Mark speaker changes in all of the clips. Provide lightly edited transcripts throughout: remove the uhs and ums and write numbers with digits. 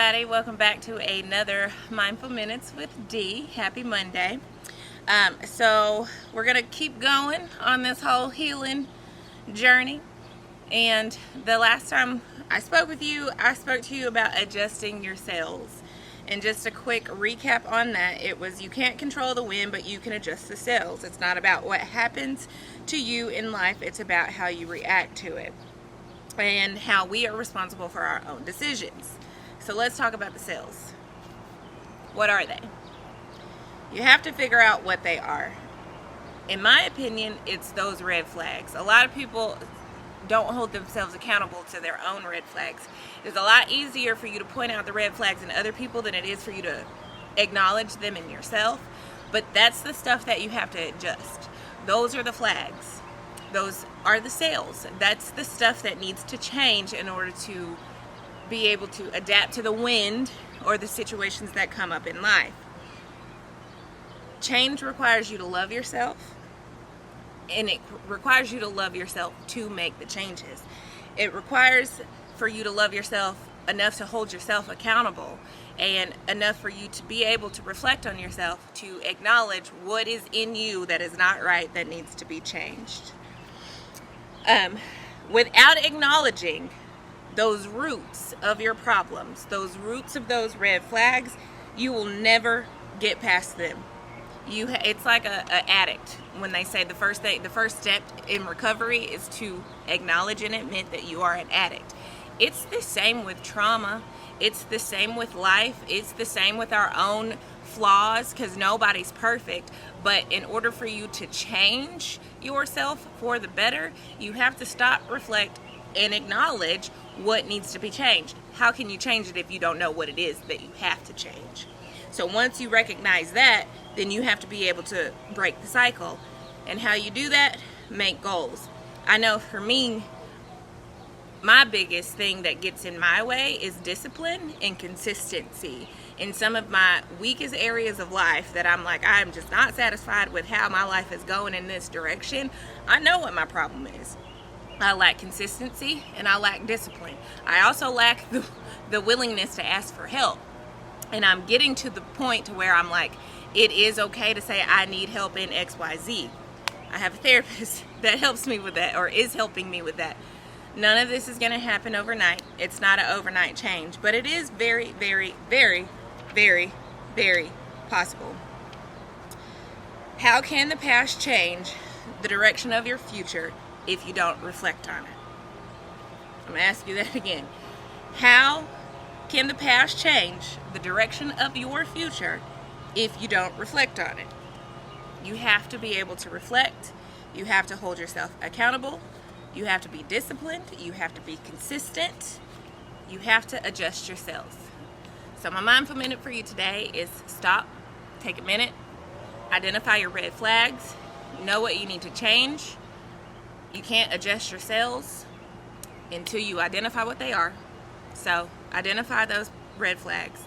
Speaker 1: everybody. Welcome back to another Mindful Minutes with Dee. Happy Monday. So we're going to keep going on this whole healing journey. And the last time I spoke with you, I spoke to you about adjusting your sails. And just a quick recap on that, it was you can't control the wind, but you can adjust the sails. It's not about what happens to you in life, it's about how you react to it and how we are responsible for our own decisions. So let's talk about the sails. What are they? You have to figure out what they are. In my opinion, it's those red flags. A lot of people don't hold themselves accountable to their own red flags. It's a lot easier for you to point out the red flags in other people than it is for you to acknowledge them in yourself. But that's the stuff that you have to adjust. Those are the flags. Those are the sails. That's the stuff that needs to change in order to be able to adapt to the wind or the situations that come up in life. Change requires you to love yourself, and it requires you to love yourself to make the changes. It requires for you to love yourself enough to hold yourself accountable and enough for you to be able to reflect on yourself, to acknowledge what is in you that is not right, that needs to be changed. Without acknowledging those roots of your problems, those roots of those red flags, you will never get past them. It's like a addict when they say the first step in recovery is to acknowledge and admit that you are an addict. It's the same with trauma. It's the same with life. It's the same with our own flaws, because nobody's perfect. But in order for you to change yourself for the better, you have to stop, reflect, and acknowledge what needs to be changed. How can you change it if you don't know what it is that you have to change? So once you recognize that, then you have to be able to break the cycle. And how you do that? Make goals. I know for me, my biggest thing that gets in my way is discipline and consistency. In some of my weakest areas of life that I'm like, I'm just not satisfied with how my life is going in this direction, I know what my problem is. I lack consistency and I lack discipline. I also lack the willingness to ask for help. And I'm getting to the point to where I'm like, it is okay to say I need help in XYZ. I have a therapist that helps me with that, or is helping me with that. None of this is going to happen overnight. It's not an overnight change, but it is very, very, very, very, very possible. How can the past change the direction of your future if you don't reflect on it? I'm going to ask you that again. How can the past change the direction of your future if you don't reflect on it? You have to be able to reflect. You have to hold yourself accountable. You have to be disciplined. You have to be consistent. You have to adjust yourself. So my mindful minute for you today is stop, take a minute, identify your red flags, know what you need to change. You can't adjust your sails until you identify what they are. So identify those red flags.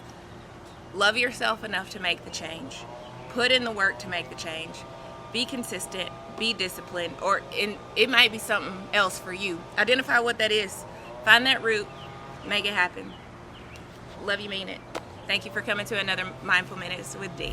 Speaker 1: Love yourself enough to make the change. Put in the work to make the change. Be consistent. Be disciplined. Or it might be something else for you. Identify what that is. Find that root. Make it happen. Love you, mean it. Thank you for coming to another Mindful Minutes with Dee.